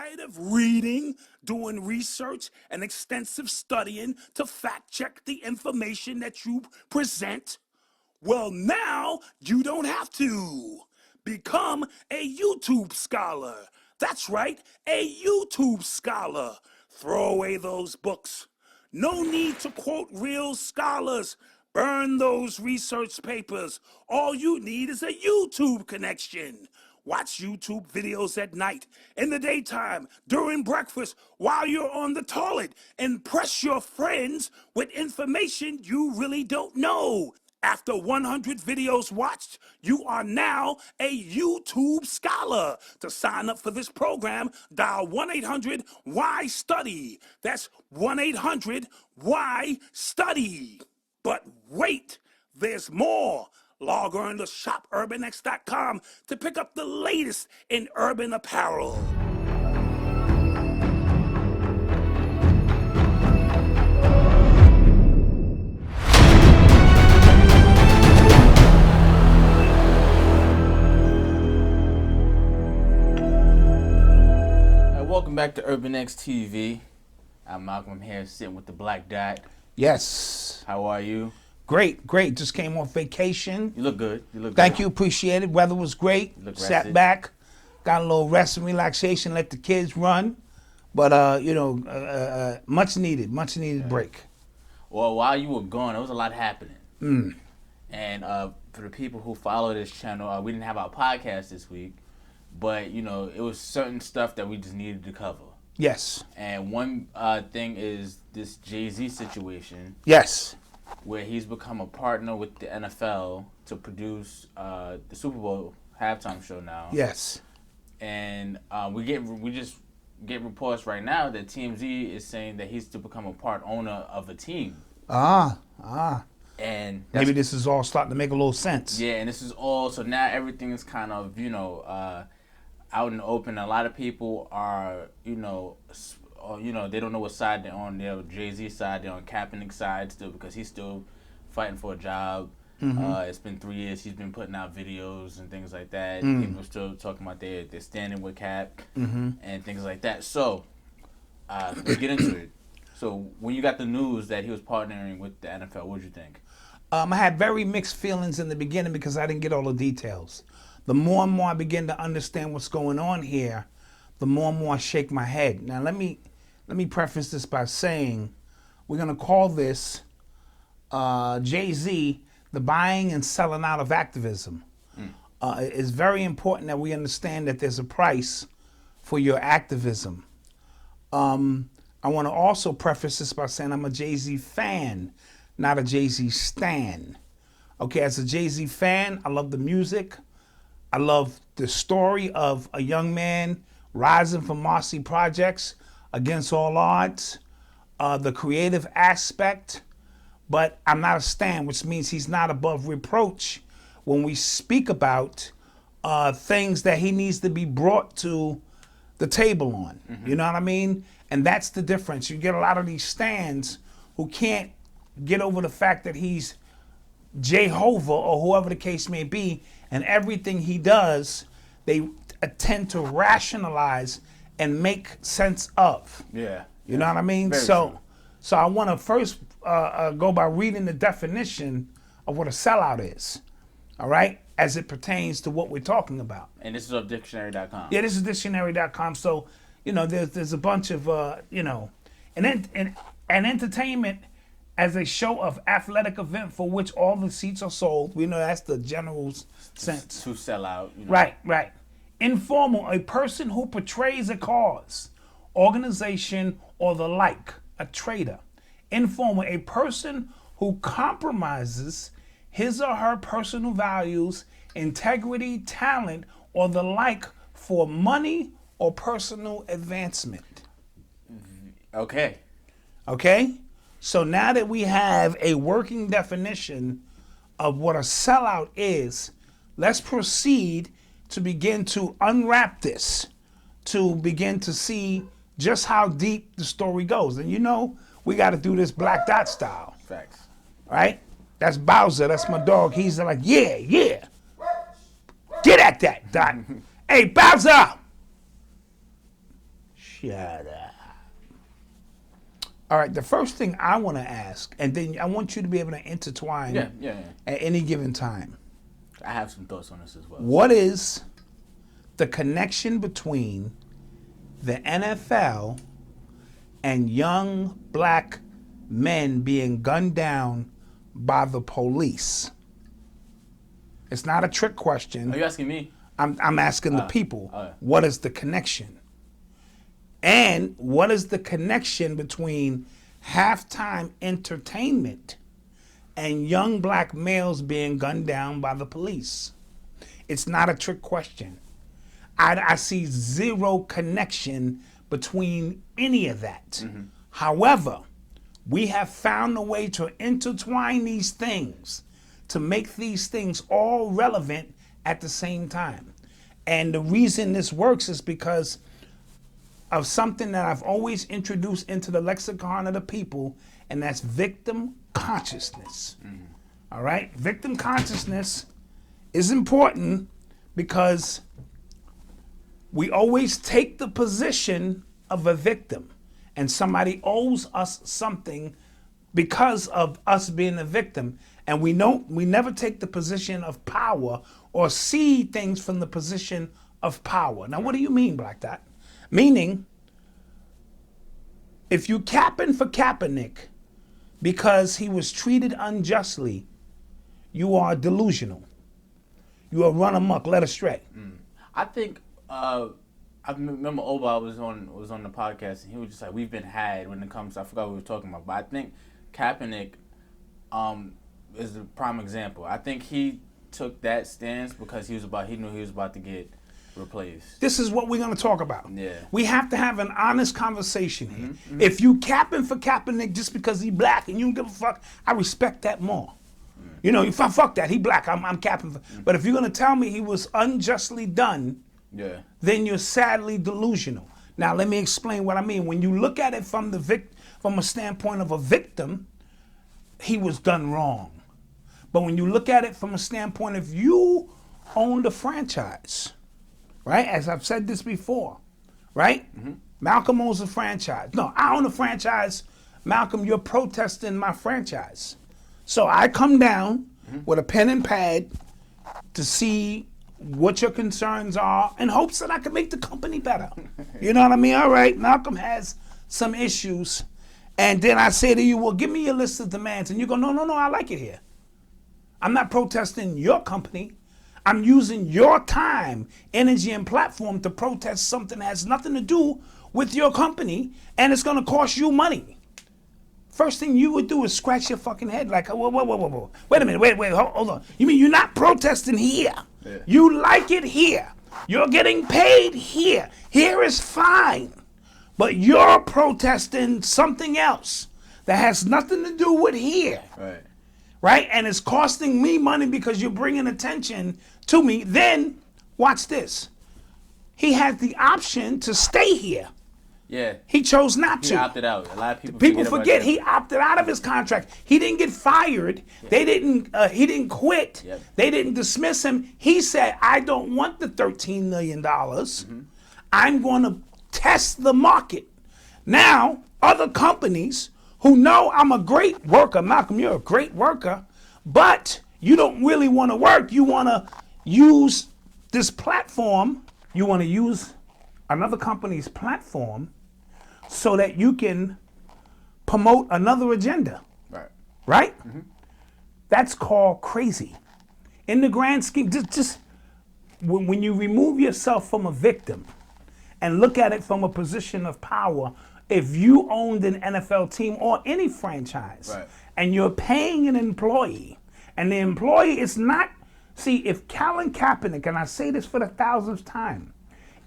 tired of reading, doing research, and extensive studying to fact check the information that you present? Well, now you don't have to. Become a YouTube scholar. That's right, a YouTube scholar. Throw away those books. No need to quote real scholars. Burn those research papers. All you need is a YouTube connection. Watch YouTube videos at night, in the daytime, during breakfast, while you're on the toilet. Impress your friends with information you really don't know. After 100 videos watched, you are now a YouTube scholar. To sign up for this program, dial 1-800-WHY-STUDY. That's 1-800-WHY-STUDY. But wait, there's more. Log on to shopurbanx.com to pick up the latest in urban apparel. Welcome back to Urban X TV. I'm Malcolm. I'm here sitting with the Black Dot. Yes. How are you? Great, great. Just came off vacation. You look good. You look Thank good. you, appreciate it. Weather was great. You look Sat rested. back, got a little rest and relaxation, let the kids run. But, much needed break. Well, while you were gone, there was a lot happening. And for the people who follow this channel, we didn't have our podcast this week. But, it was certain stuff that we just needed to cover. Yes. And one thing is this Jay-Z situation. Yes. Where he's become a partner with the NFL to produce the Super Bowl halftime show now. Yes. And we just get reports right now that TMZ is saying that he's to become a part owner of a team. And maybe this is all starting to make a little sense. Yeah, and this is all, so now everything is kind of, out in the open. A lot of people are, they don't know what side they're on. They're on Jay-Z's side, they're on Kaepernick's side still because he's still fighting for a job. It's been 3 years. He's been putting out videos and things like that. People are still talking about they're standing with Cap and things like that. So let's get into it. So when you got the news that he was partnering with the NFL, what did you think? I had very mixed feelings in the beginning because I didn't get all the details. The more and more I begin to understand what's going on here, the more and more I shake my head. Now let me preface this by saying we're gonna call this Jay-Z the buying and selling out of activism. It's very important that we understand that there's a price for your activism. I want to also preface this by saying I'm a Jay-Z fan, not a Jay-Z stan. Okay, as a Jay-Z fan, I love the music. I love the story of a young man rising from Marcy Projects against all odds, the creative aspect, but I'm not a stan, which means he's not above reproach when we speak about things that he needs to be brought to the table on. You know what I mean? And that's the difference. You get a lot of these stans who can't get over the fact that he's Jehovah or whoever the case may be, and everything he does, they tend to rationalize and make sense of. Yeah. You know what I mean? Very So true. so I want to first go by reading the definition of what a sellout is, all right, as it pertains to what we're talking about. And this is off dictionary.com. Yeah, this is dictionary.com. So, there's a bunch of, and entertainment as a show of athletic event for which all the seats are sold. We know that's the general sense. To sell out. Right. Informal, a person who portrays a cause, organization, or the like, a trader. Informal, a person who compromises his or her personal values, integrity, talent, or the like for money or personal advancement. Okay. So now that we have a working definition of what a sellout is, let's proceed to begin to unwrap this, to begin to see just how deep the story goes. And we got to do this Black Dot style. Facts. Right? That's Bowser. That's my dog. He's like, yeah. Get at that, Dot. Hey, Bowser! Shut up. All right, the first thing I want to ask, and then I want you to be able to intertwine Yeah. at any given time. I have some thoughts on this as well. What is the connection between the NFL and young black men being gunned down by the police? It's not a trick question. Are you asking me? I'm asking the people. yeah. What is the connection? And what is the connection between halftime entertainment and young black males being gunned down by the police? It's not a trick question. I see zero connection between any of that. Mm-hmm. However, we have found a way to intertwine these things, to make these things all relevant at the same time. And the reason this works is because of something that I've always introduced into the lexicon of the people, and that's victim consciousness. All right? Victim consciousness is important because we always take the position of a victim, and somebody owes us something because of us being a victim, and we never take the position of power or see things from the position of power. Now, what do you mean by that? Meaning, if you capping for Kaepernick because he was treated unjustly, you are delusional. You are run amok, led astray. I think I remember Oba was on the podcast, and he was just like, we've been had when it comes. I forgot what we were talking about, but I think Kaepernick is the prime example. I think he took that stance because he knew he was about to get replaced. This is what we're going to talk about. Yeah. We have to have an honest conversation here. Mm-hmm. If you capping for Kaepernick just because he black and you don't give a fuck, I respect that more. You know, if I fuck that, he black, I'm capping for. But if you're going to tell me he was unjustly done, then you're sadly delusional. Now, let me explain what I mean. When you look at it from a standpoint of a victim, he was done wrong. But when you look at it from a standpoint of you owned a franchise, right? As I've said this before, right? Mm-hmm. Malcolm owns a franchise. No, I own a franchise. Malcolm, you're protesting my franchise. So I come down with a pen and pad to see what your concerns are in hopes that I can make the company better. You know what I mean? All right, Malcolm has some issues. And then I say to you, well, give me your list of demands. And you go, no, I like it here. I'm not protesting your company. I'm using your time, energy, and platform to protest something that has nothing to do with your company, and it's going to cost you money. First thing you would do is scratch your fucking head like, whoa. Wait a minute, wait, hold on. You mean you're not protesting here? Yeah. You like it here. You're getting paid here. Here is fine. But you're protesting something else that has nothing to do with here. Right? And it's costing me money because you're bringing attention to me. Then, watch this. He had the option to stay here. Yeah. He chose not to. He opted out. A lot of people forget he opted out of his contract. He didn't get fired. Yeah. He didn't quit. Yep. They didn't dismiss him. He said, I don't want the $13 million. Mm-hmm. I'm going to test the market. Now, other companies who know I'm a great worker, Malcolm, you're a great worker, but you don't really want to work. You want to use this platform. You want to use another company's platform so that you can promote another agenda. Right? Mm-hmm. That's called crazy. In the grand scheme, just when you remove yourself from a victim and look at it from a position of power, if you owned an NFL team or any franchise and you're paying an employee and the employee is not, see, if Colin Kaepernick, and I say this for the 1,000th time,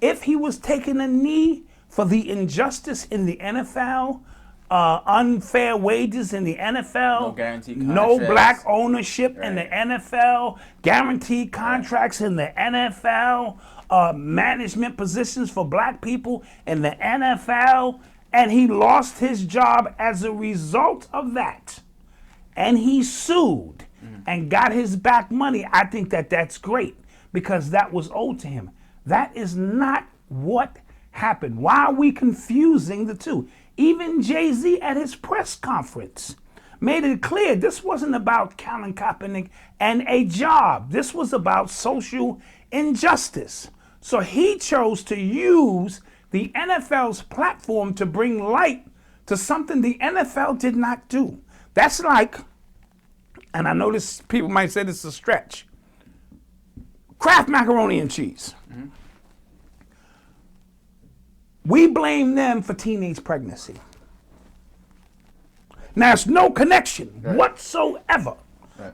if he was taking a knee for the injustice in the NFL, unfair wages in the NFL, no guaranteed no black ownership in the NFL, guaranteed contracts in the NFL, management positions for black people in the NFL, and he lost his job as a result of that, and he sued and got his back money, I think that that's great because that was owed to him. That is not what happen? Why are we confusing the two? Even Jay-Z at his press conference made it clear this wasn't about Colin Kaepernick and a job. This was about social injustice. So he chose to use the NFL's platform to bring light to something the NFL did not do. That's like, and I know this, people might say this is a stretch, Kraft macaroni and cheese. Mm-hmm. We blame them for teenage pregnancy. Now, there's no connection whatsoever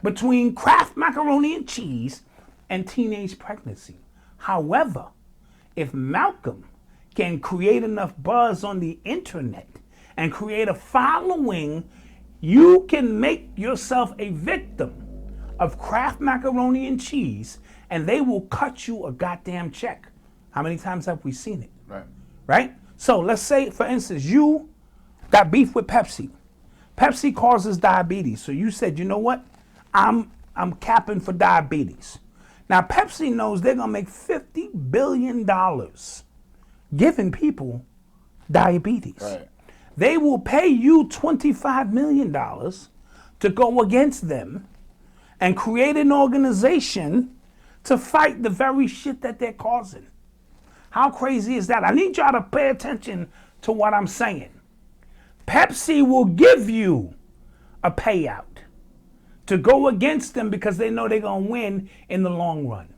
between Kraft macaroni and cheese and teenage pregnancy. However, if Malcolm can create enough buzz on the internet and create a following, you can make yourself a victim of Kraft macaroni and cheese, and they will cut you a goddamn check. How many times have we seen it? Right? So let's say, for instance, you got beef with Pepsi. Pepsi causes diabetes. So you said, you know what? I'm capping for diabetes. Now Pepsi knows they're gonna make $50 billion giving people diabetes. Right. They will pay you $25 million to go against them and create an organization to fight the very shit that they're causing. How crazy is that? I need y'all to pay attention to what I'm saying. Pepsi will give you a payout to go against them because they know they're going to win in the long run,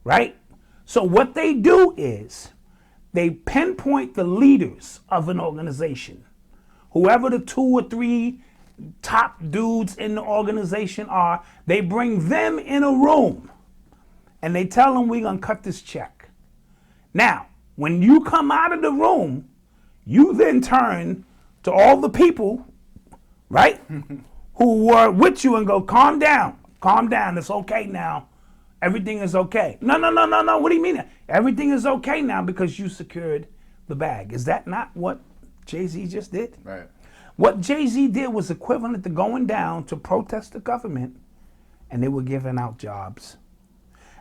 right? So what they do is they pinpoint the leaders of an organization. Whoever the 2 or 3 top dudes in the organization are, they bring them in a room and they tell them, we're going to cut this check. Now, when you come out of the room, you then turn to all the people, right, who were with you and go, calm down, it's okay now, everything is okay. No, what do you mean? Everything is okay now because you secured the bag. Is that not what Jay-Z just did? Right. What Jay-Z did was equivalent to going down to protest the government, and they were giving out jobs.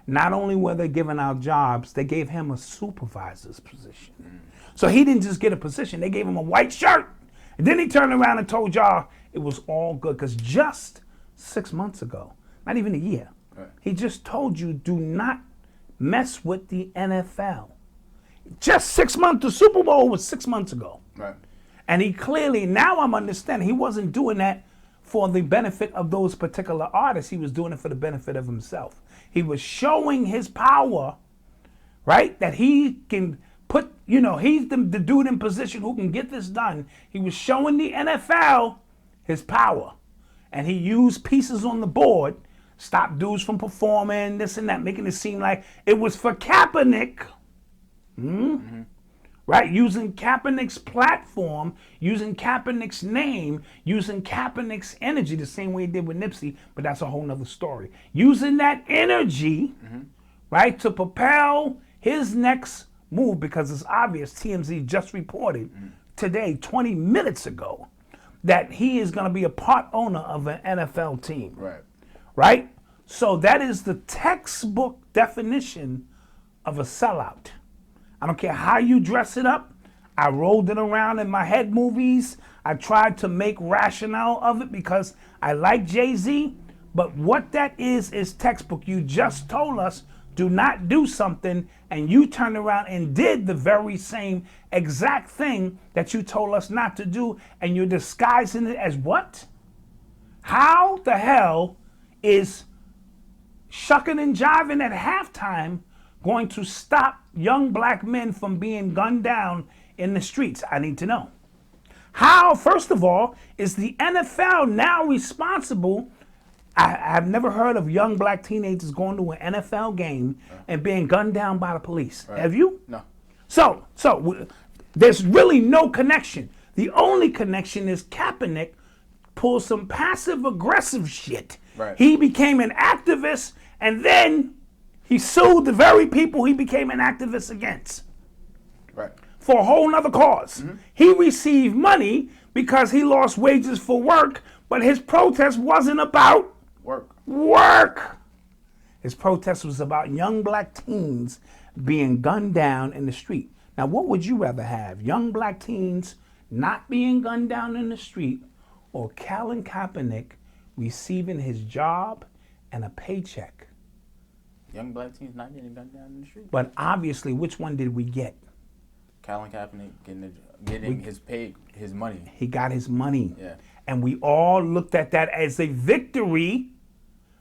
Not only were they giving out jobs, they gave him a supervisor's position. So he didn't just get a position, they gave him a white shirt. And then he turned around and told y'all it was all good. Because just 6 months ago, not even a year, he just told you, do not mess with the NFL. Just 6 months, the Super Bowl was 6 months ago. Right. And he clearly, now I'm understanding, he wasn't doing that for the benefit of those particular artists. He was doing it for the benefit of himself. He was showing his power, right? That he can put, he's the dude in position who can get this done. He was showing the NFL his power. And he used pieces on the board, stop dudes from performing, this and that, making it seem like it was for Kaepernick. Mm-hmm. Right? Using Kaepernick's platform, using Kaepernick's name, using Kaepernick's energy, the same way he did with Nipsey, but that's a whole nother story. Using that energy, right, to propel his next move, because it's obvious, TMZ just reported today, 20 minutes ago, that he is going to be a part owner of an NFL team. Right. Right? So that is the textbook definition of a sellout. I don't care how you dress it up. I rolled it around in my head movies. I tried to make rationale of it because I like Jay-Z. But what that is textbook. You just told us do not do something, and you turned around and did the very same exact thing that you told us not to do, and you're disguising it as what? How the hell is shucking and jiving at halftime going to stop young black men from being gunned down in the streets? I need to know. How, first of all, is the NFL now responsible? I have never heard of young black teenagers going to an NFL game and being gunned down by the police. Right. Have you? No. So there's really no connection. The only connection is Kaepernick pulled some passive aggressive shit. Right. He became an activist, and then he sued the very people he became an activist against. Right. For a whole nother cause. Mm-hmm. He received money because he lost wages for work, but his protest wasn't about work. His protest was about young black teens being gunned down in the street. Now, what would you rather have? Young black teens not being gunned down in the street, or Colin Kaepernick receiving his job and a paycheck? Young black teens not getting gunned down in the street. But obviously, which one did we get? Colin Kaepernick getting his money. He got his money. Yeah. And we all looked at that as a victory,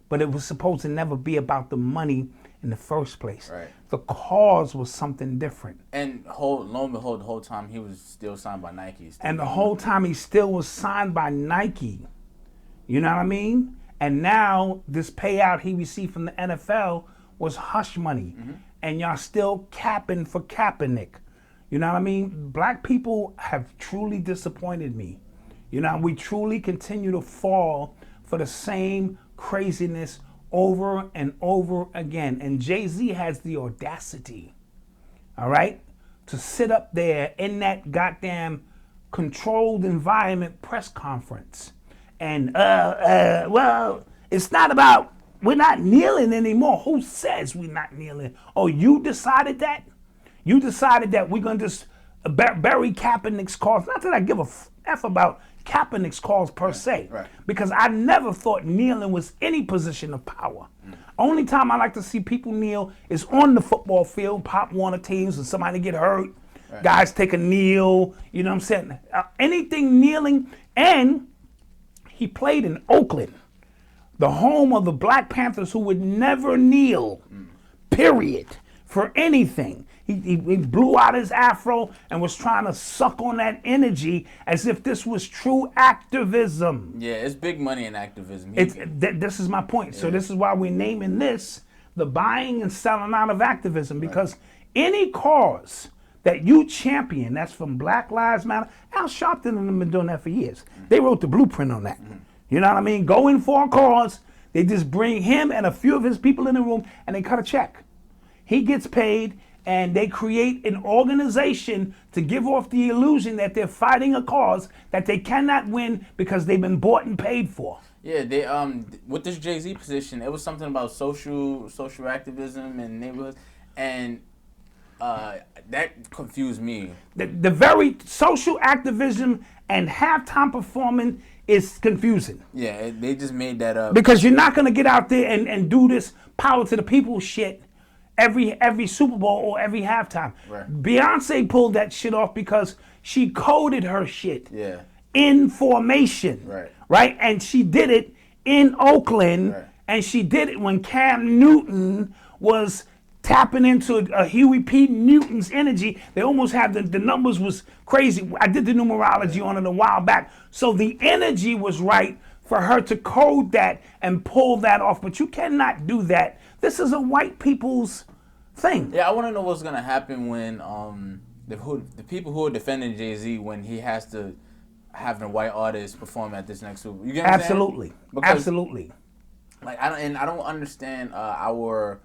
but it was supposed to never be about the money in the first place. Right. The cause was something different. And lo and behold, the whole time he was still signed by Nike. And the whole time he still was signed by Nike. You know what I mean? And now this payout he received from the NFL was hush money. And y'all still capping for Kaepernick. You know what I mean? Black people have truly disappointed me. You know, we truly continue to fall for the same craziness over and over again. And Jay-Z has the audacity, all right, to sit up there in that goddamn controlled environment press conference. And, well, it's not about, we're not kneeling anymore. Who says we're not kneeling? Oh, you decided that? You decided that we're going to just bury Kaepernick's cause. Not that I give a F about Kaepernick's cause per se, because I never thought kneeling was any position of power. Only time I like to see people kneel is on the football field, Pop Warner teams, and somebody get hurt. Guys take a kneel, you know what I'm saying? Anything kneeling. And he played in Oakland, the home of the Black Panthers, who would never kneel, period, for anything. He blew out his afro and was trying to suck on that energy as if this was true activism. Yeah, it's big money in activism. This is my point. Yeah. So this is why we're naming this the buying and selling out of activism, because any cause that you champion, that's from Black Lives Matter. Al Sharpton and them been doing that for years. They wrote the blueprint on that. You know what I mean? Going for a cause, they just bring him and a few of his people in the room and they cut a check. He gets paid, and they create an organization to give off the illusion that they're fighting a cause that they cannot win because they've been bought and paid for. Yeah, they with this Jay-Z position, it was something about social activism and neighborhoods, and that confused me. The very social activism and halftime performing is confusing. Yeah, they just made that up. Because you're not going to get out there and do this power to the people shit every Super Bowl or every halftime. Beyonce pulled that shit off because she coded her shit in formation. Right? And she did it in Oakland, and she did it when Cam Newton was tapping into Huey P. Newton's energy. They almost had the numbers was crazy. I did the numerology on it a while back. So the energy was right for her to code that and pull that off. But you cannot do that. This is a white people's thing. Yeah, I want to know what's going to happen when the people who are defending Jay-Z, when he has to have a white artist perform at this next Super Bowl. You get what I'm saying? Because, absolutely. Like I don't understand our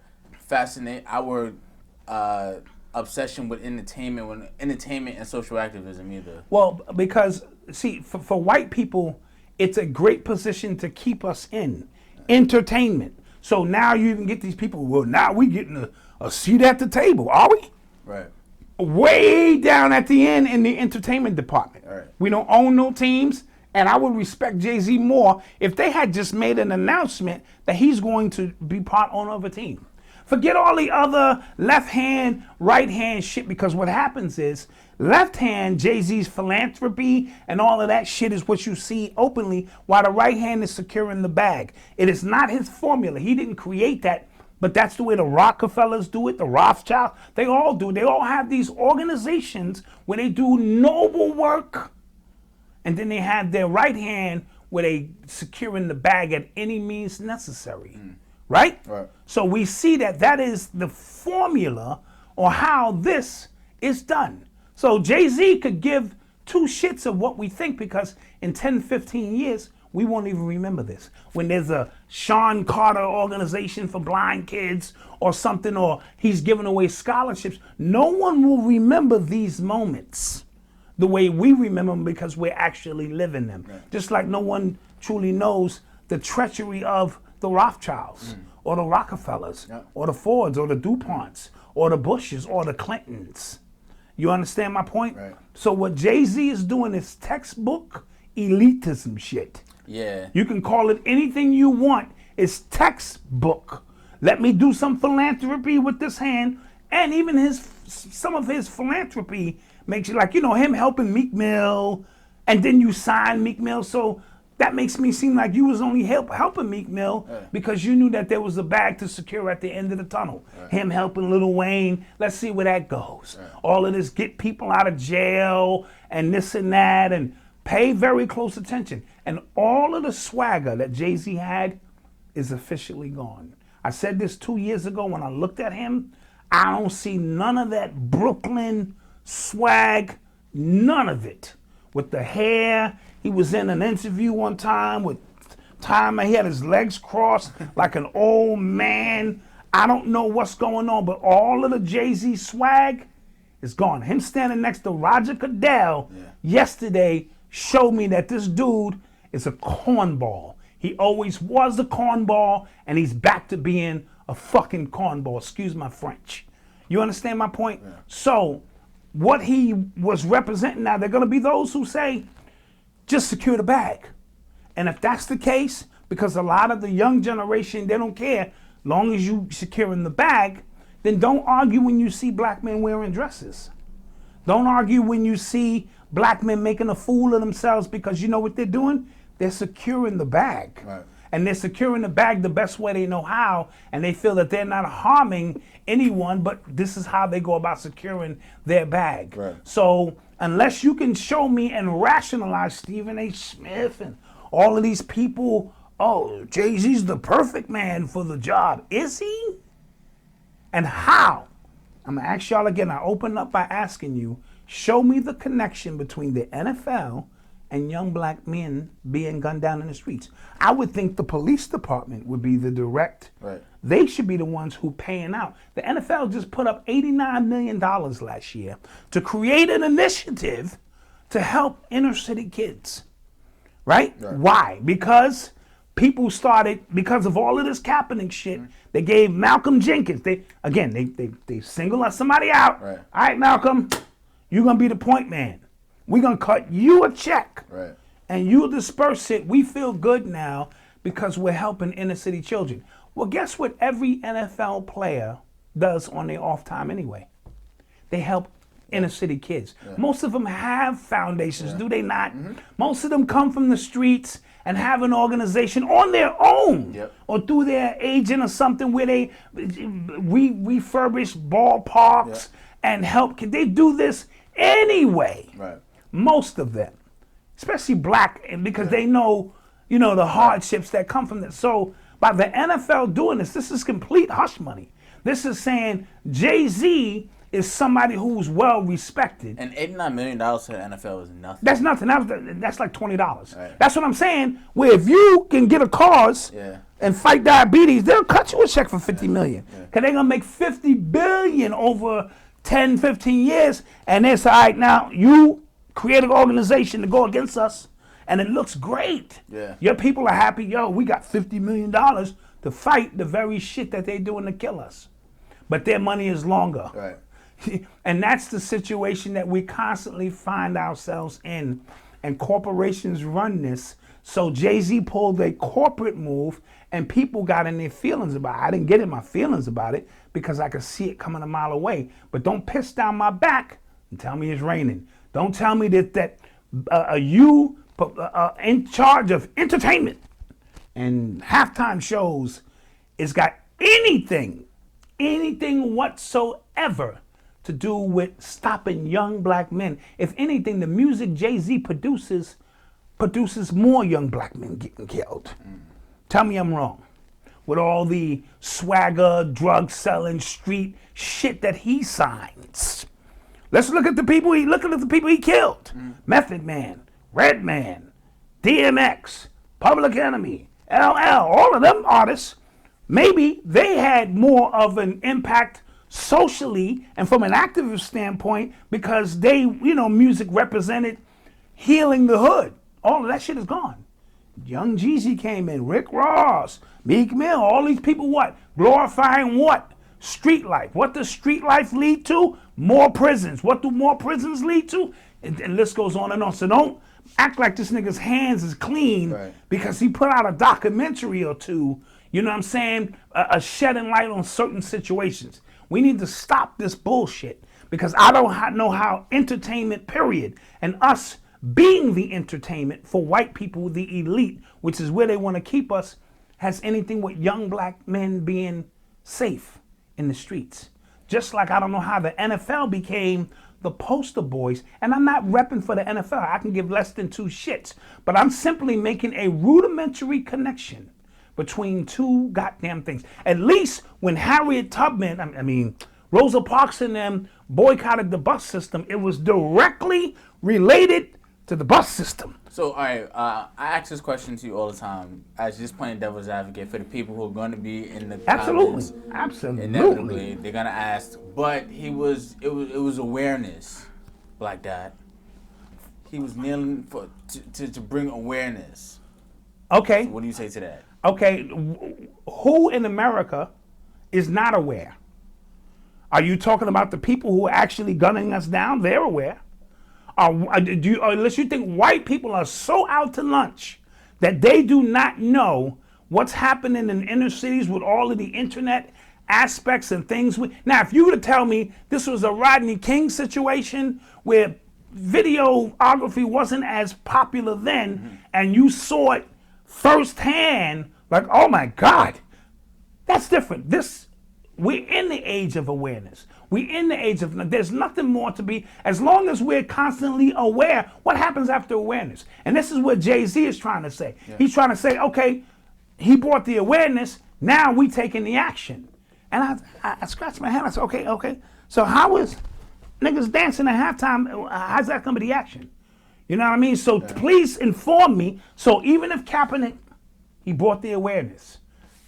obsession with entertainment and social activism either. Well, because see, for white people, it's a great position to keep us in entertainment. So now you can get these people. Well, now we getting a seat at the table, are we? Right. Way down at the end in the entertainment department. Right. We don't own no teams, and I would respect Jay-Z more if they had just made an announcement that he's going to be part owner of a team. Forget all the other left hand, right hand shit, because what happens is left hand, Jay-Z's philanthropy and all of that shit is what you see openly, while the right hand is securing the bag. It is not his formula. He didn't create that, but that's the way the Rockefellers do it, the Rothschild. They all do. They all have these organizations where they do noble work, and then they have their right hand where they securing the bag at any means necessary. Right? So we see that is the formula or how this is done. So Jay-Z could give two shits of what we think, because in 10, 15 years, we won't even remember this. When there's a Sean Carter organization for blind kids or something, or he's giving away scholarships, no one will remember these moments the way we remember them, because we're actually living them. Just like no one truly knows the treachery of the Rothschilds or the Rockefellers or the Fords or the DuPonts or the Bushes or the Clintons. You understand my point? Right. So what Jay-Z is doing is textbook elitism shit. Yeah. You can call it anything you want. It's textbook. Let me do some philanthropy with this hand, and even some of his philanthropy makes you like, him helping Meek Mill, and then you sign Meek Mill. So that makes me seem like you was only helping Meek Mill because you knew that there was a bag to secure at the end of the tunnel. Him helping Lil Wayne, let's see where that goes. All of this, get people out of jail and this and that, and pay very close attention. And all of the swagger that Jay-Z had is officially gone. I said this 2 years ago when I looked at him. I don't see none of that Brooklyn swag, none of it. With the hair, he was in an interview one time with Time, he had his legs crossed like an old man. I don't know what's going on, but all of the Jay-Z swag is gone. Him standing next to Roger Goodell yesterday showed me that this dude is a cornball. He always was a cornball, and he's back to being a fucking cornball. Excuse my French. You understand my point? Yeah. So what he was representing, now there are going to be those who say, just secure the bag. And if that's the case, because a lot of the young generation, they don't care, long as you securing the bag, then don't argue when you see black men wearing dresses. Don't argue when you see black men making a fool of themselves, because you know what they're doing? They're securing the bag. Right. And they're securing the bag the best way they know how, and they feel that they're not harming anyone, but this is how they go about securing their bag. Right. So unless you can show me and rationalize Stephen A. Smith and all of these people, oh, Jay-Z's the perfect man for the job. Is he? And how? I'm going to ask y'all again. I open up by asking you, show me the connection between the NFL and young black men being gunned down in the streets. I would think the police department would be the direct. Right. They should be the ones who paying out. The NFL just put up $89 million last year to create an initiative to help inner city kids. Right? Why? Because people started, because of all of this Kaepernick shit, they gave Malcolm Jenkins, they single out somebody out. Right. All right, Malcolm, you're going to be the point man. We're going to cut you a check, and you'll disperse it. We feel good now because we're helping inner city children. Well, guess what every NFL player does on their off time anyway? They help inner city kids. Most of them have foundations, do they not? Most of them come from the streets and have an organization on their own, or through their agent or something, where they refurbish ballparks and help. They do this anyway. Most of them, especially black, because they know, the hardships that come from this. So by the NFL doing this is complete hush money. This is saying Jay-Z is somebody who's well respected. And $89 million to the NFL is nothing. That's nothing. That's like $20. Right. That's what I'm saying. Where if you can get a cause and fight diabetes, they'll cut you a check for $50 million. Because they're going to make $50 billion over 10, 15 years. And it's all right, now you create an organization to go against us, and it looks great. Your people are happy. Yo, we got $50 million to fight the very shit that they're doing to kill us. But their money is longer. Right. And that's the situation that we constantly find ourselves in. And corporations run this. So Jay-Z pulled a corporate move, and people got in their feelings about it. I didn't get in my feelings about it because I could see it coming a mile away. But don't piss down my back and tell me it's raining. Don't tell me that you in charge of entertainment and halftime shows has got anything whatsoever to do with stopping young black men. If anything, the music Jay-Z produces more young black men getting killed. Tell me I'm wrong. With all the swagger, drug selling, street shit that he signs. Let's look at the people he killed. Method Man, Redman, DMX, Public Enemy, LL, all of them artists, maybe they had more of an impact socially and from an activist standpoint because they, music represented healing the hood. All of that shit is gone. Young Jeezy came in, Rick Ross, Meek Mill, all these people glorifying what? Street life. What does street life lead to? More prisons. What do more prisons lead to? And list goes on and on. So don't act like this nigga's hands is clean because he put out a documentary or two, you know what I'm saying, shedding light on certain situations. We need to stop this bullshit because I don't know how entertainment, period, and us being the entertainment for white people, the elite, which is where they want to keep us, has anything with young black men being safe in the streets. Just like I don't know how the NFL became the poster boys, and I'm not repping for the NFL. I can give less than two shits, but I'm simply making a rudimentary connection between two goddamn things. At least when Harriet Tubman, I mean, Rosa Parks and them boycotted the bus system, it was directly related to the bus system. So, all right, I ask this question to you all the time, as just playing devil's advocate for the people who are going to be in the comments. Absolutely. Inevitably, they're going to ask, but it was awareness, Black Dad. He was kneeling to bring awareness. Okay. So what do you say to that? Okay, who in America is not aware? Are you talking about the people who are actually gunning us down? They're aware. Unless you think white people are so out to lunch that they do not know what's happening in inner cities with all of the internet aspects and things. Now, if you were to tell me this was a Rodney King situation where videography wasn't as popular then, and you saw it firsthand, like, oh my God, that's different. We're in the age of awareness. We're in the age of, there's nothing more to be, as long as we're constantly aware, what happens after awareness? And this is what Jay-Z is trying to say. Yeah. He's trying to say, okay, he brought the awareness, now we taking the action. And I scratched my head, I said, okay. So how is niggas dancing at halftime, how's that gonna be the action? You know what I mean? So please inform me. So even if Kaepernick, he brought the awareness,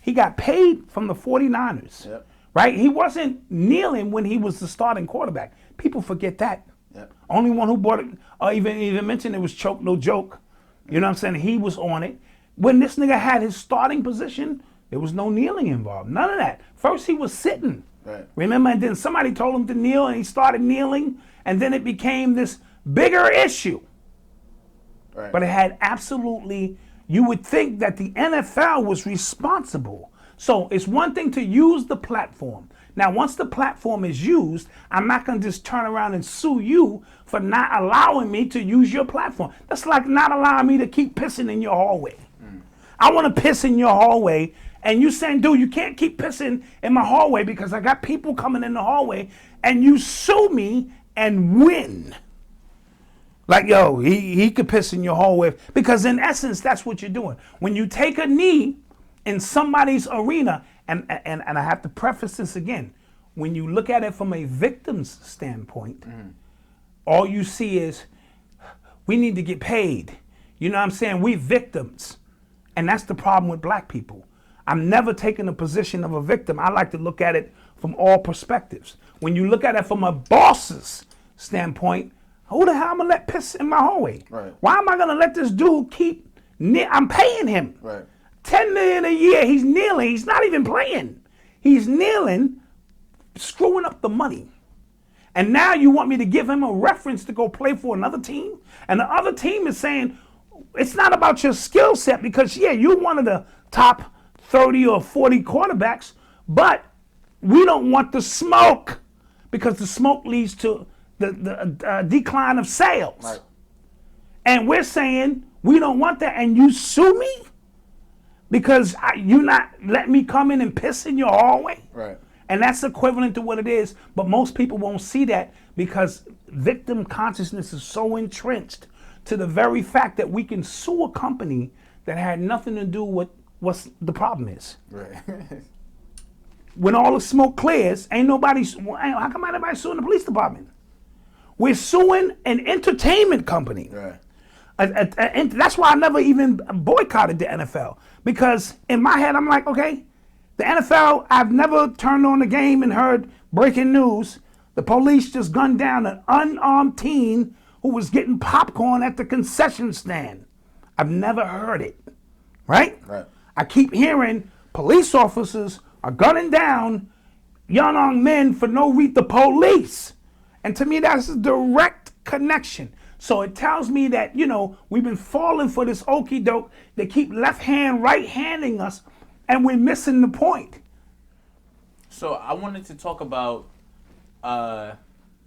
he got paid from the 49ers. Yep. Right? He wasn't kneeling when he was the starting quarterback. People forget that. Yep. Only one who brought it, or even mentioned it was choke, no joke. You know what I'm saying? He was on it. When this nigga had his starting position, there was no kneeling involved. None of that. First he was sitting. Right. Remember? And then somebody told him to kneel and he started kneeling. And then it became this bigger issue. Right. But it had absolutely, you would think that the NFL was responsible. So it's one thing to use the platform. Now, once the platform is used, I'm not going to just turn around and sue you for not allowing me to use your platform. That's like not allowing me to keep pissing in your hallway. I want to piss in your hallway, and you saying, dude, you can't keep pissing in my hallway because I got people coming in the hallway, and you sue me and win. Like, yo, he could piss in your hallway. Because in essence, that's what you're doing. When you take a knee in somebody's arena, and I have to preface this again, when you look at it from a victim's standpoint, all you see is, we need to get paid. You know what I'm saying? We victims. And that's the problem with black people. I'm never taking the position of a victim. I like to look at it from all perspectives. When you look at it from a boss's standpoint, who the hell am I gonna let piss in my hallway? Right. Why am I gonna let this dude keep, I'm paying him. Right. $10 million a year, he's kneeling, he's not even playing. He's kneeling, screwing up the money. And now you want me to give him a reference to go play for another team? And the other team is saying, it's not about your skill set because, yeah, you're one of the top 30 or 40 quarterbacks, but we don't want the smoke because the smoke leads to the decline of sales. Right. And we're saying we don't want that, and you sue me? Because you not let me come in and piss in your hallway? Right. And that's equivalent to what it is, but most people won't see that because victim consciousness is so entrenched to the very fact that we can sue a company that had nothing to do with what the problem is. Right. When all the smoke clears, ain't nobody, how come anybody suing the police department? We're suing an entertainment company. Right. And that's why I never even boycotted the NFL. Because in my head, I'm like, okay, the NFL, I've never turned on the game and heard breaking news. The police just gunned down an unarmed teen who was getting popcorn at the concession stand. I've never heard it, right? Right. I keep hearing police officers are gunning down young men for no reason, the police. And to me, that's a direct connection. So it tells me that, we've been falling for this okie doke. They keep left hand, right handing us, and we're missing the point. So I wanted to talk about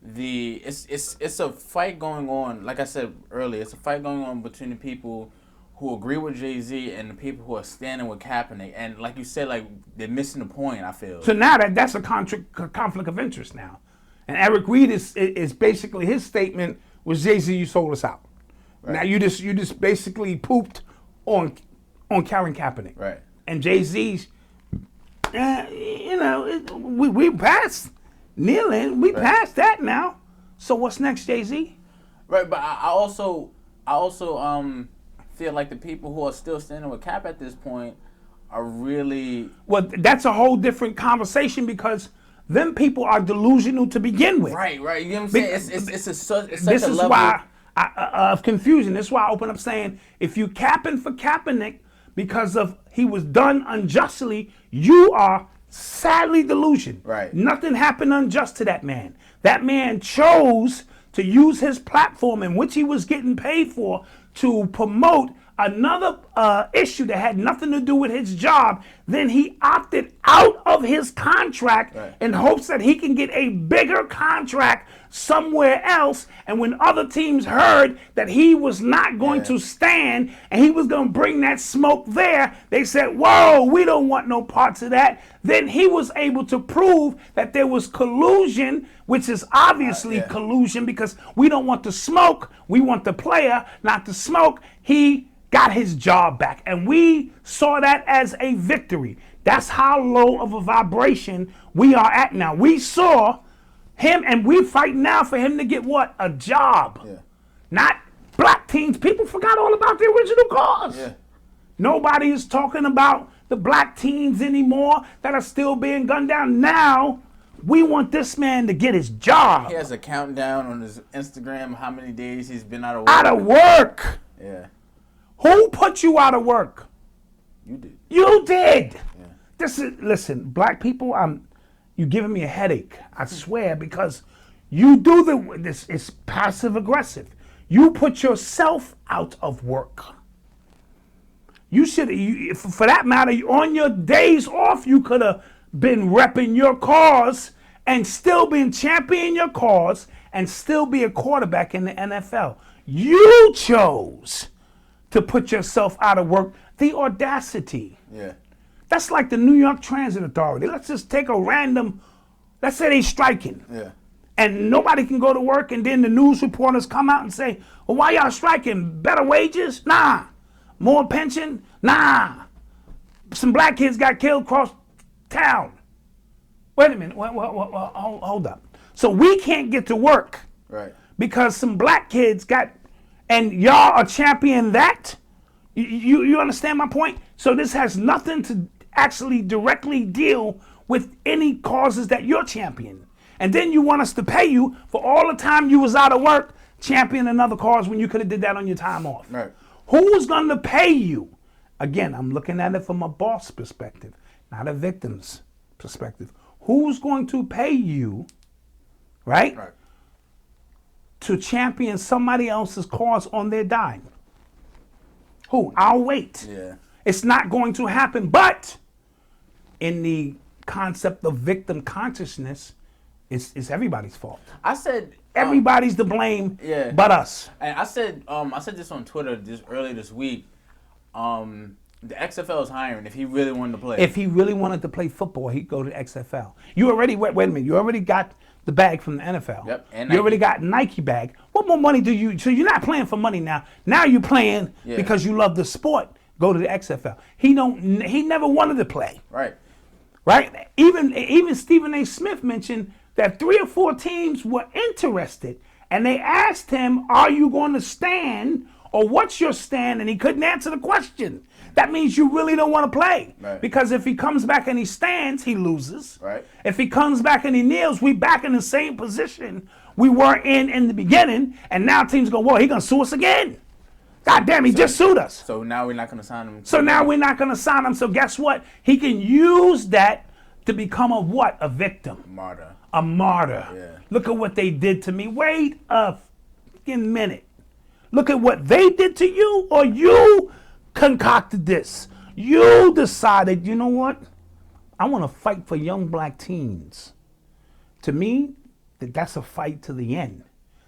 it's a fight going on. Like I said earlier, it's a fight going on between the people who agree with Jay-Z and the people who are standing with Kaepernick. And like you said, like they're missing the point, I feel. So now that's a conflict of interest now. And Eric Reed is basically, his statement was, Jay-Z, you sold us out. Right. Now you just basically pooped on Colin Kaepernick. Right. And Jay-Z's, we passed kneeling. We passed that now. So what's next, Jay-Z? Right, but I also feel like the people who are still standing with Cap at this point are really... Well, that's a whole different conversation because them people are delusional to begin with. Right. You know what I'm saying? It's such this a level... This is why of confusion. This is why I open up saying, if you capping for Kaepernick because of he was done unjustly, you are sadly delusional. Right. Nothing happened unjust to that man. That man chose to use his platform in which he was getting paid for to promote another issue that had nothing to do with his job. Then he opted out of his contract in hopes that he can get a bigger contract somewhere else. And when other teams heard that he was not going to stand and he was going to bring that smoke there, they said, whoa, we don't want no parts of that. Then he was able to prove that there was collusion, which is obviously collusion because we don't want the smoke. We want the player, not the smoke. He got his job back. And we saw that as a victory. That's how low of a vibration we are at now. We saw him and we fight now for him to get what? A job. Yeah. Not black teams. People forgot all about the original cause. Yeah. Nobody is talking about the black teens anymore that are still being gunned down. Now, we want this man to get his job. He has a countdown on his Instagram how many days he's been out of work. Out of work. Yeah. Who put you out of work? You did. You did. Yeah. Listen, black people, you're giving me a headache. I swear, because you do this is passive aggressive. You put yourself out of work. You should, for that matter, on your days off, you could have been repping your cause and still been championing your cause and still be a quarterback in the NFL. You chose to put yourself out of work. The audacity. Yeah. That's like the New York Transit Authority. Let's just take a random, let's say they striking. Yeah. And nobody can go to work, and then the news reporters come out and say, well, why y'all striking? Better wages? Nah. More pension? Nah. Some black kids got killed across town. Wait a minute. Hold up. So we can't get to work. Right. Because some black kids got, and y'all are championing that? You understand my point? So this has nothing to actually directly deal with any causes that you're championing. And then you want us to pay you for all the time you was out of work championing another cause when you could have did that on your time off. Right. Who's going to pay you? Again, I'm looking at it from a boss perspective, not a victim's perspective. Who's going to pay you, right, to champion somebody else's cause on their dime? Who? I'll wait. Yeah. It's not going to happen. But in the concept of victim consciousness, it's everybody's fault. I said everybody's to blame, but us. And I said this on Twitter earlier this week. The XFL is hiring if he really wanted to play. If he really wanted to play football, he'd go to XFL. You already wait a minute. You already got the bag from the NFL. Yep. And you already got Nike bag. What more money do you? So you're not playing for money now. Now you're playing because you love the sport. Go to the XFL. He never wanted to play. Right. Right. Even Stephen A. Smith mentioned that 3 or 4 teams were interested, and they asked him, "Are you going to stand, or what's your stand?" And he couldn't answer the question. That means you really don't want to play. Right. Because if he comes back and he stands, he loses. Right. If he comes back and he kneels, we back in the same position we were in the beginning, and now teams go, "Whoa, he gonna sue us again." God damn, he just sued us. So now we're not gonna sign him. So now we're not gonna sign him. So guess what? He can use that to become a what? A victim. Martyr. A martyr. Yeah. Look at what they did to me. Wait a fucking minute. Look at what they did to you, or you concocted this. You decided, you know what? I want to fight for young black teens. To me, that's a fight to the end.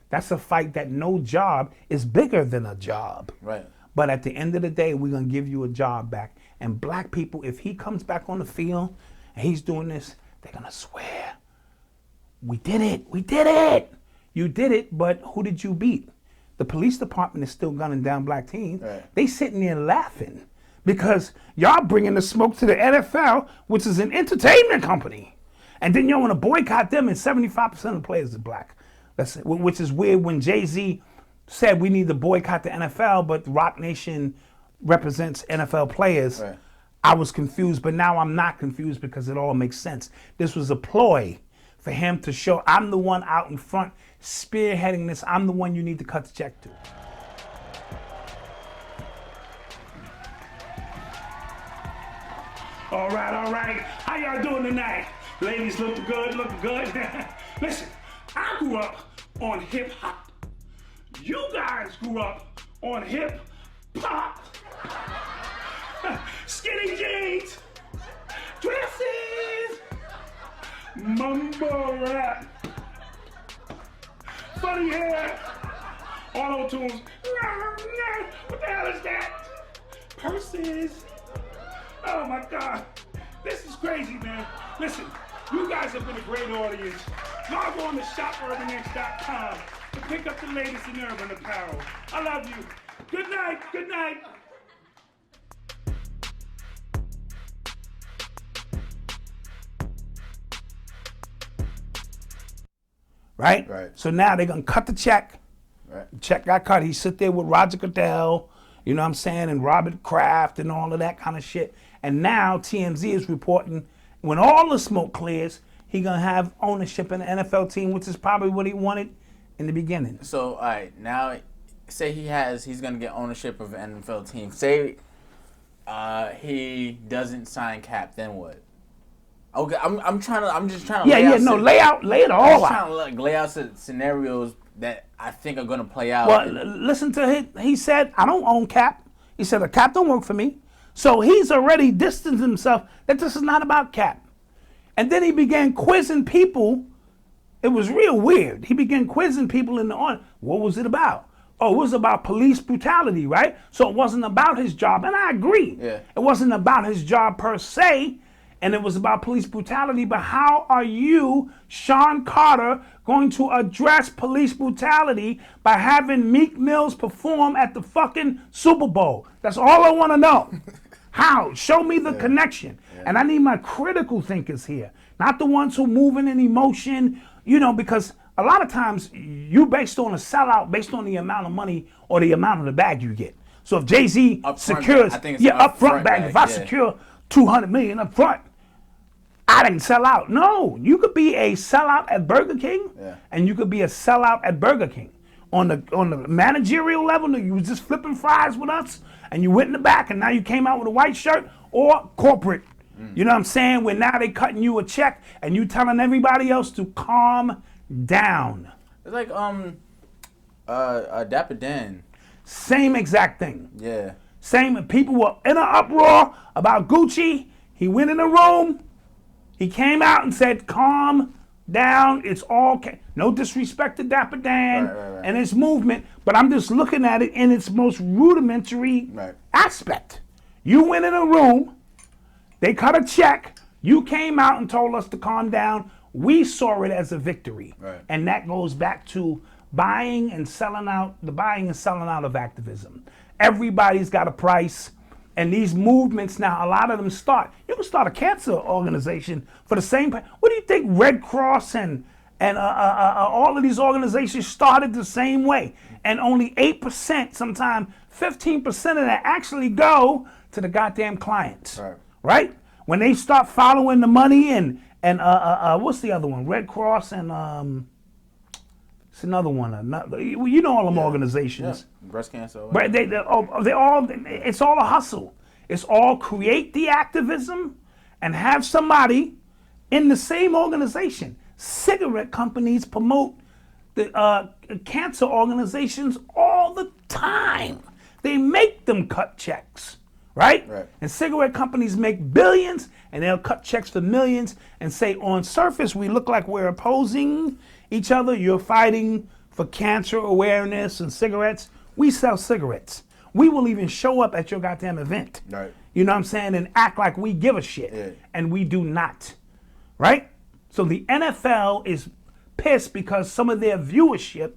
That's a fight that no job is bigger than a job. Right. But at the end of the day, we're going to give you a job back. And black people, if he comes back on the field and he's doing this, they're going to swear, we did it. We did it. You did it, but who did you beat? The police department is still gunning down black teens. Right. They sitting there laughing because y'all bringing the smoke to the NFL, which is an entertainment company. And then y'all want to boycott them, and 75% of the players are black. Which is weird when Jay-Z said we need to boycott the NFL, but Rock Nation represents NFL players. Right. I was confused, but now I'm not confused because it all makes sense. This was a ploy for him to show I'm the one out in front spearheading this. I'm the one you need to cut the check to. All right. How y'all doing tonight? Ladies looking good. Listen, I grew up on hip hop. You guys grew up on hip hop. Skinny jeans, dresses, mumble rap, funny hair, auto tunes. What the hell is that? Purses. Oh my God. This is crazy, man. Listen, you guys have been a great audience. Log on to shopurbanx.com to pick up the latest in urban apparel. I love you. Good night. Right? So now they're going to cut the check. Right. The check got cut. He sit there with Roger Goodell, you know what I'm saying, and Robert Kraft and all of that kind of shit. And now TMZ is reporting when all the smoke clears, he going to have ownership in the NFL team, which is probably what he wanted in the beginning. So, all right, now say he's going to get ownership of an NFL team. Say he doesn't sign Cap, then what? Okay, I'm just trying to lay it all out. I'm trying to lay out scenarios that I think are going to play out. Well, listen to him. He said, I don't own Cap. He said, the Cap don't work for me. So he's already distanced himself that this is not about Cap. And then he began quizzing people. It was real weird. He began quizzing people in the audience. What was it about? Oh, it was about police brutality, right? So it wasn't about his job. And I agree. Yeah. It wasn't about his job per se. And it was about police brutality, but how are you, Sean Carter, going to address police brutality by having Meek Mills perform at the fucking Super Bowl? That's all I want to know. How? Show me the connection. Yeah. And I need my critical thinkers here, not the ones who moving in emotion, you know, because a lot of times you based on a sellout, based on the amount of money or the amount of the bag you get. So if Jay-Z secures, upfront bag. If I secure $200 million up front, I didn't sell out. No, you could be a sellout at Burger King, and you could be a sellout at Burger King. On the managerial level, you was just flipping fries with us, and you went in the back, and now you came out with a white shirt, or corporate. You know what I'm saying? Where now they cutting you a check, and you telling everybody else to calm down. It's like Dapper Dan. Same exact thing. Yeah. Same. People were in an uproar about Gucci. He went in the room. He came out and said, calm down, it's all no disrespect to Dapper Dan and his movement, but I'm just looking at it in its most rudimentary aspect. You went in a room, they cut a check, you came out and told us to calm down. We saw it as a victory. And that goes back to buying and selling out of activism. Everybody's got a price. And these movements now, a lot of them you can start a cancer organization for the same, what do you think Red Cross and all of these organizations started the same way? And only 8%, sometimes 15% of that actually go to the goddamn clients, right? When they start following the money and what's the other one? Red Cross and it's another one. You know all them organizations. Yeah. Breast cancer. Right? They all. It's all a hustle. It's all create the activism and have somebody In the same organization, cigarette companies promote the cancer organizations all the time. They make them cut checks, right? And cigarette companies make billions, and they'll cut checks for millions and say, on surface, we look like we're opposing each other. You're fighting for cancer awareness and cigarettes. We sell cigarettes. We will even show up at your goddamn event. Right. You know what I'm saying? And act like we give a shit. Yeah. And we do not. Right? So the NFL is pissed because some of their viewership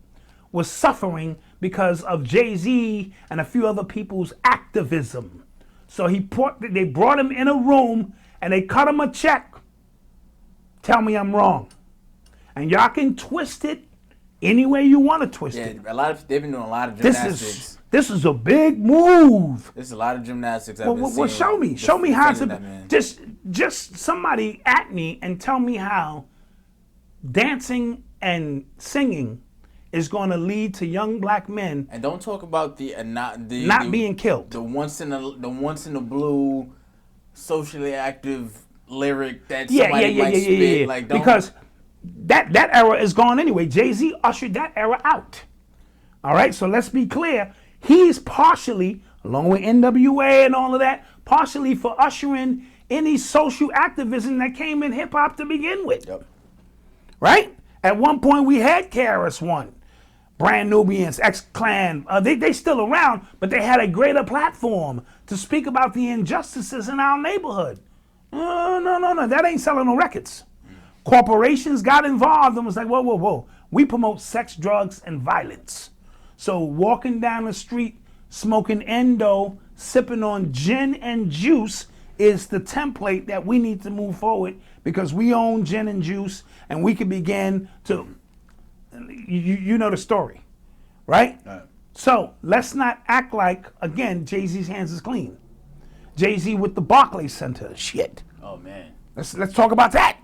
was suffering because of Jay-Z and a few other people's activism. So they brought him in a room and they cut him a check. Tell me I'm wrong. And y'all can twist it any way you want to twist it. They've been doing a lot of gymnastics. This is a big move. There's a lot of gymnastics. Well, show me how to just somebody at me and tell me how dancing and singing is going to lead to young black men. And don't talk about the being killed. The once in a blue, socially active lyric that somebody might spit. Like, don't, because that era is gone anyway. Jay-Z ushered that era out. All right, so let's be clear. He's partially, along with NWA and all of that, partially for ushering any social activism that came in hip-hop to begin with. Yep. Right? At one point, we had KRS-One, Brand Nubians, X-Clan. They still around, but they had a greater platform to speak about the injustices in our neighborhood. No. That ain't selling no records. Corporations got involved and was like, whoa. We promote sex, drugs, and violence. So walking down the street, smoking endo, sipping on gin and juice is the template that we need to move forward because we own gin and juice and we can begin to, you know the story, right? So let's not act like, again, Jay-Z's hands is clean. Jay-Z with the Barclays Center, shit. Oh, man. Let's talk about that.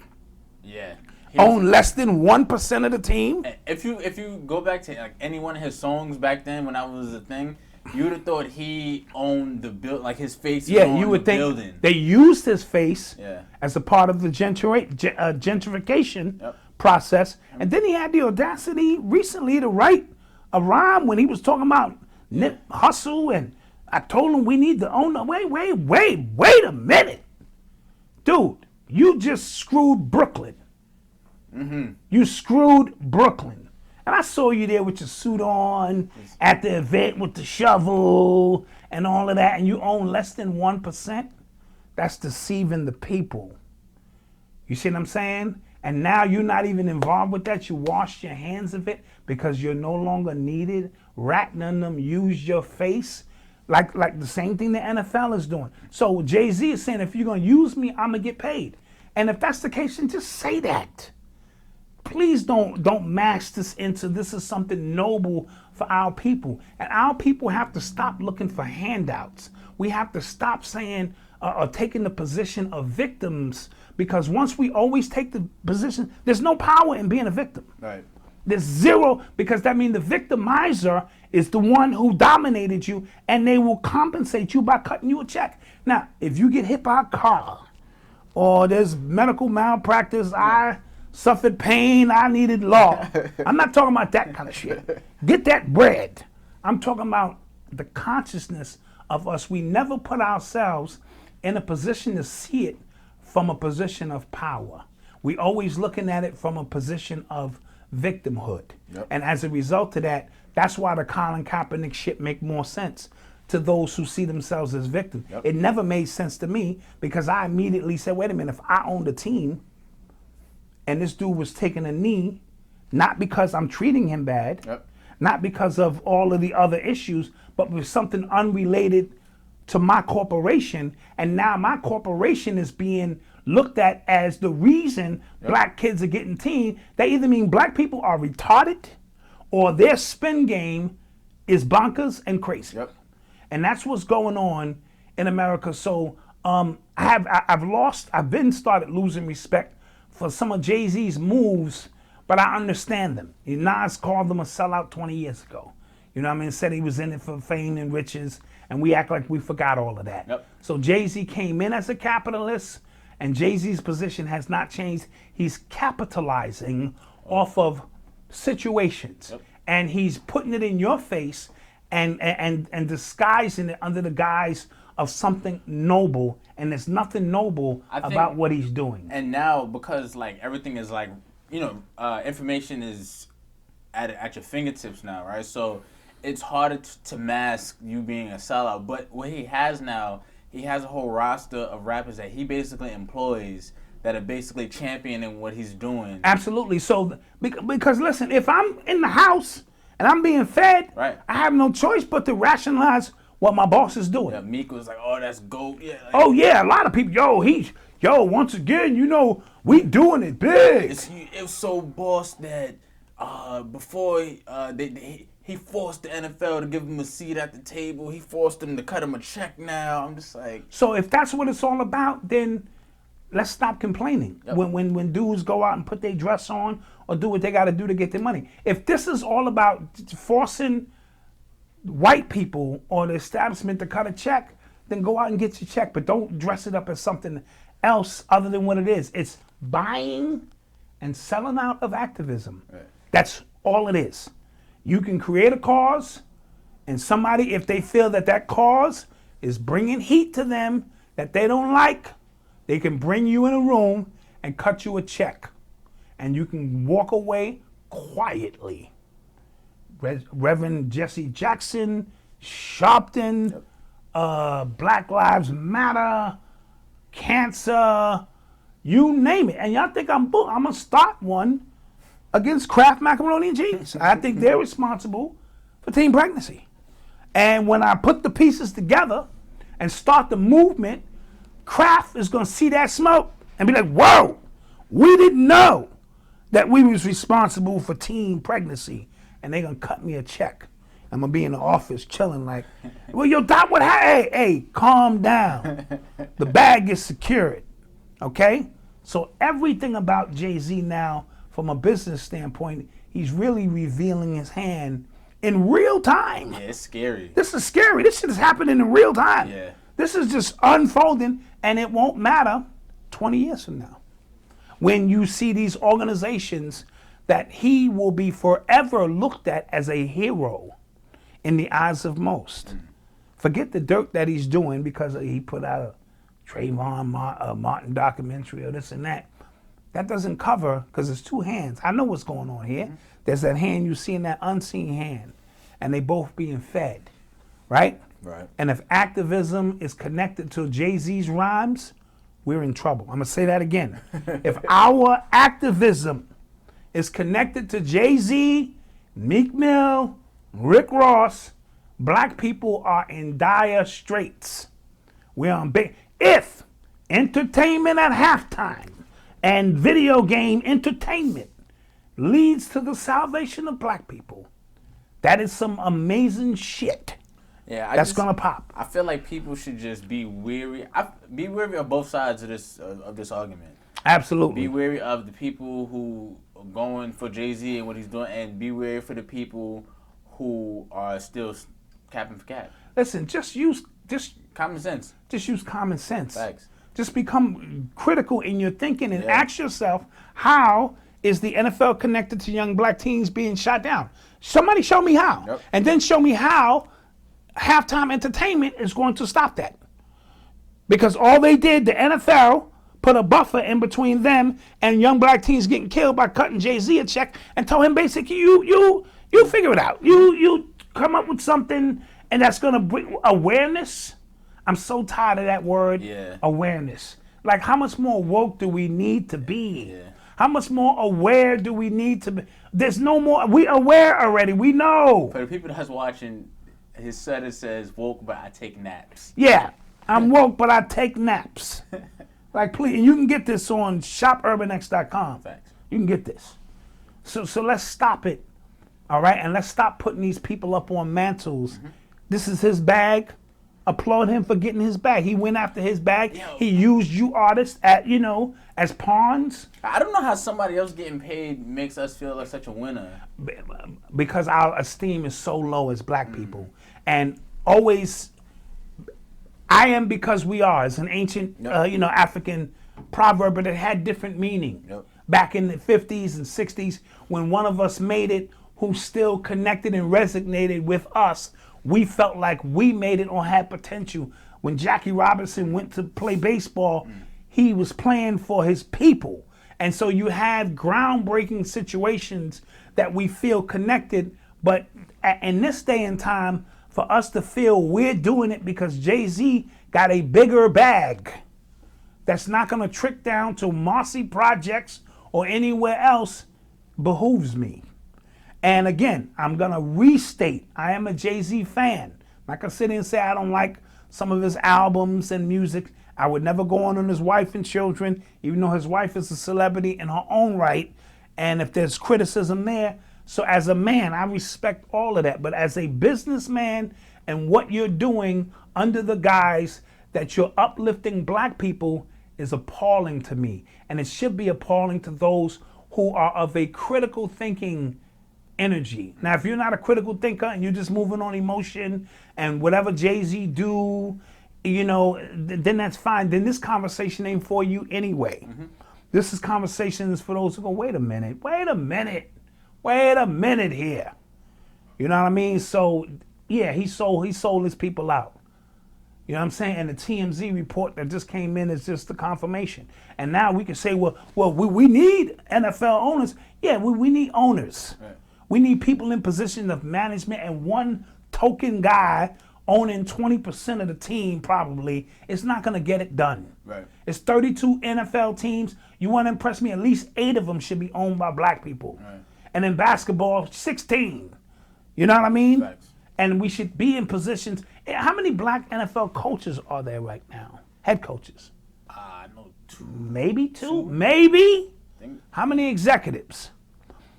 Yeah. Own less than 1% of the team. If you go back to like any one of his songs back then when that was a thing, you would have thought he owned the like his face. Yeah, you would think building. They used his face Yeah. as a part of the gentrification process, and then he had the audacity recently to write a rhyme when he was talking about Nip Hustle, and I told him we need to own the wait a minute, dude, you just screwed Brooklyn. You screwed Brooklyn. And I saw you there with your suit on at the event with the shovel and all of that, and you own less than 1%. That's deceiving the people. You see what I'm saying? And now you're not even involved with that. You washed your hands of it because you're no longer needed. Rat none of them use your face. Like the same thing the NFL is doing. So Jay-Z is saying, if you're going to use me, I'm going to get paid. And if that's the case, then just say that. Please don't mask this into this is something noble for our people. And our people have to stop looking for handouts. We have to stop saying or taking the position of victims, because once we always take the position, there's no power in being a victim. Right. There's zero, because that means the victimizer is the one who dominated you, and they will compensate you by cutting you a check. Now, if you get hit by a car or there's medical malpractice, I suffered pain, I needed law. I'm not talking about that kind of shit. Get that bread. I'm talking about the consciousness of us. We never put ourselves in a position to see it from a position of power. We always looking at it from a position of victimhood. Yep. And as a result of that, that's why the Colin Kaepernick shit make more sense to those who see themselves as victims. Yep. It never made sense to me because I immediately said, wait a minute, if I owned a team and this dude was taking a knee, not because I'm treating him bad, Yep. not because of all of the other issues, but with something unrelated to my corporation, and now my corporation is being looked at as the reason black kids are getting teen, that either mean black people are retarded or their spin game is bonkers and crazy. Yep. And that's what's going on in America. So I've been started losing respect for some of Jay-Z's moves, but I understand them. Nas called them a sellout 20 years ago. You know what I mean? Said he was in it for fame and riches, and we act like we forgot all of that. Yep. So Jay-Z came in as a capitalist, And Jay-Z's position has not changed. He's capitalizing off of situations. And he's putting it in your face and disguising it under the guise of something noble. And there's nothing noble about what he's doing. And now, because like everything is like, information is at your fingertips now, right? So it's harder to mask you being a sellout. But what he has now, he has a whole roster of rappers that he basically employs that are basically championing what he's doing. Absolutely. So, because listen, if I'm in the house and I'm being fed, right, I have no choice but to rationalize what my boss is doing. Yeah, Meek was like, oh, that's GOAT. Yeah, like, oh, yeah, a lot of people, once again, we doing it big. It was so boss that before he forced the NFL to give him a seat at the table. He forced them to cut him a check now. I'm just like... So if that's what it's all about, then let's stop complaining. Yep. When dudes go out and put their dress on or do what they got to do to get their money. If this is all about forcing white people or the establishment to cut a check, then go out and get your check. But don't dress it up as something else other than what it is. It's buying and selling out of activism. Right. That's all it is. You can create a cause, and somebody, if they feel that cause is bringing heat to them that they don't like, they can bring you in a room and cut you a check. And you can walk away quietly. Reverend Jesse Jackson, Sharpton, Black Lives Matter, cancer, you name it. And y'all think I'm going to start one against Kraft Macaroni and Cheese. I think they're responsible for teen pregnancy. And when I put the pieces together and start the movement, Kraft is going to see that smoke and be like, whoa, we didn't know that we was responsible for teen pregnancy. And they're going to cut me a check. I'm going to be in the office chilling like, well, yo, Doc, what happened? Hey, calm down. The bag is secured, okay? So everything about Jay-Z now, from a business standpoint, he's really revealing his hand in real time. Yeah, it's scary. This is scary. This shit is happening in real time. Yeah. This is just unfolding, and it won't matter 20 years from now. When you see these organizations that he will be forever looked at as a hero in the eyes of most. Forget the dirt that he's doing because he put out a Trayvon Martin documentary or this and that. That doesn't cover, because there's two hands. I know what's going on here. There's that hand you see and that unseen hand, and they both being fed, right? Right. And if activism is connected to Jay-Z's rhymes, we're in trouble. I'm going to say that again. If our activism is connected to Jay-Z, Meek Mill, Rick Ross, black people are in dire straits. We're on big. If entertainment at halftime and video game entertainment leads to the salvation of black people, that is some amazing shit. Yeah, that's gonna pop. I feel like people should just be wary. Be wary of both sides of this argument. Absolutely. Be wary of the people who are going for Jay-Z and what he's doing, and be wary for the people who are still capping for cap. Listen, just use common sense. Just use common sense. Facts. Just become critical in your thinking and ask yourself, how is the NFL connected to young black teens being shot down? Somebody show me how. Yep. And then show me how halftime entertainment is going to stop that. Because all they did, the NFL put a buffer in between them and young black teens getting killed by cutting Jay-Z a check and told him basically, you figure it out. You come up with something, and that's going to bring awareness. I'm so tired of that word, awareness. Like, how much more woke do we need to be? Yeah. How much more aware do we need to be? There's no more. We aware already. We know. For the people that's watching, his set says, woke, but I take naps. Yeah, I'm woke, but I take naps. Like, please, and you can get this on shopurbanx.com. Thanks. You can get this. So let's stop it, all right? And let's stop putting these people up on mantles. Mm-hmm. This is his bag. Applaud him for getting his bag. He went after his bag. Yo. He used you artists as pawns. I don't know how somebody else getting paid makes us feel like such a winner. Because our esteem is so low as black people. And always, I am because we are. It's an ancient, African proverb, but it had different meaning. Yep. Back in the 50s and 60s, when one of us made it who still connected and resonated with us, we felt like we made it or had potential. When Jackie Robinson went to play baseball, he was playing for his people. And so you have groundbreaking situations that we feel connected, but in this day and time, for us to feel we're doing it because Jay-Z got a bigger bag that's not gonna trick down to Marcy Projects or anywhere else behooves me. And again, I'm gonna restate, I am a Jay-Z fan. I'm not gonna sit here and say I don't like some of his albums and music. I would never go on his wife and children, even though his wife is a celebrity in her own right. And if there's criticism there, so as a man, I respect all of that. But as a businessman and what you're doing under the guise that you're uplifting black people is appalling to me. And it should be appalling to those who are of a critical thinking energy. Now, if you're not a critical thinker and you're just moving on emotion and whatever Jay-Z do, you know, then that's fine. Then this conversation ain't for you anyway. This is conversations for those who go, wait a minute here. You know what I mean? So yeah, he sold his people out. You know what I'm saying? And the TMZ report that just came in is just the confirmation. And now we can say, well, we need NFL owners. Yeah, we need owners. Right. We need people in position of management, and one token guy owning 20% of the team probably is not going to get it done. Right. It's 32 NFL teams. You want to impress me? At least 8 of them should be owned by black people. Right. And in basketball, 16. You know what I mean? Facts. And we should be in positions. How many black NFL coaches are there right now? Head coaches? I know 2. Maybe 2? Maybe? How many executives?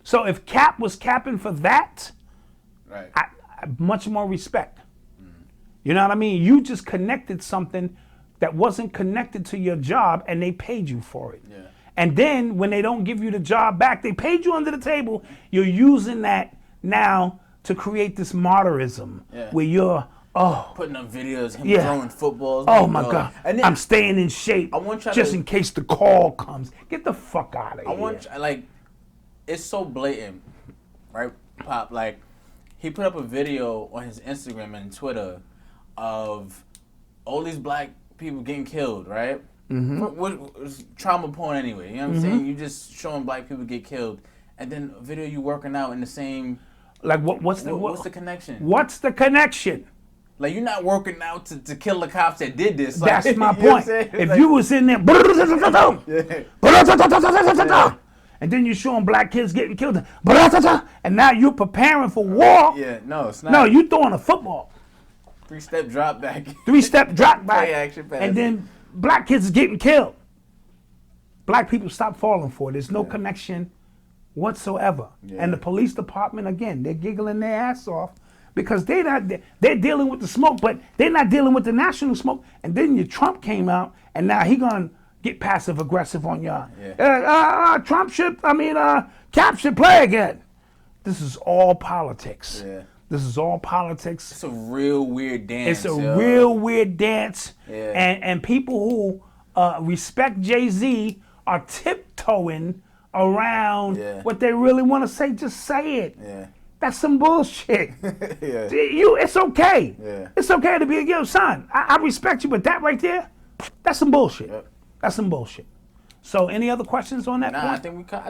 So if Cap was capping for that, right, I much more respect. You know what I mean? You just connected something that wasn't connected to your job, and they paid you for it. Yeah. And then when they don't give you the job back, they paid you under the table. You're using that now to create this martyrism where you're, putting up videos, him Yeah. throwing footballs. oh like, my God, And then I'm staying in shape I want y'all just to- in case the call comes. Get the fuck out of I here. want like, it's so blatant, right, Pop? Like, he put up a video on his Instagram and Twitter of all these black people getting killed, right? What trauma porn anyway? You know what I'm saying? You just showing black people get killed, and then a video you working out in the same. Like what's the connection? What's the connection? Like, you're not working out to kill the cops that did this. Like, That's my you know what I'm point. saying? If Like- you was in there, and then you're showing black kids getting killed, and now you're preparing for war. Yeah, no, it's not. No, you throwing a football. 3-step drop back. 3-step drop back, Play action pass. and then black kids is getting killed. Black people stop falling for it. There's no connection whatsoever. Yeah. And the police department, again, they're giggling their ass off because they're dealing with the smoke, but they're not dealing with the national smoke. And then your Trump came out, and now he gonna get passive aggressive on y'all. Cap should play again. This is all politics. Yeah. This is all politics. It's a real weird dance. It's a real weird dance. Yeah. And people who respect Jay-Z are tiptoeing around what they really want to say. Just say it. Yeah. That's some bullshit. Yeah. It's okay. Yeah. It's okay to be a son. I respect you, but that right there, that's some bullshit. Yep. That's some bullshit. So any other questions on that Nah, point? I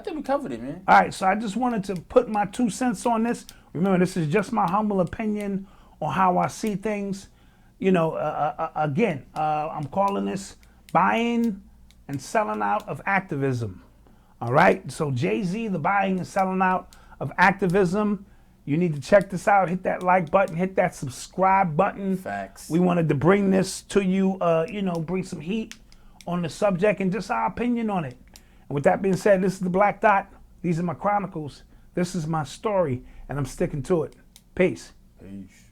think we covered it, man. All right, so I just wanted to put my 2 cents on this. Remember, this is just my humble opinion on how I see things. You know, again, I'm calling this buying and selling out of activism. All right, so Jay-Z, the buying and selling out of activism. You need to check this out. Hit that like button. Hit that subscribe button. Facts. We wanted to bring this to you, bring some heat on the subject and just our opinion on it. And with that being said, this is the Black Dot. These are my chronicles. This is my story, and I'm sticking to it. Peace. Peace.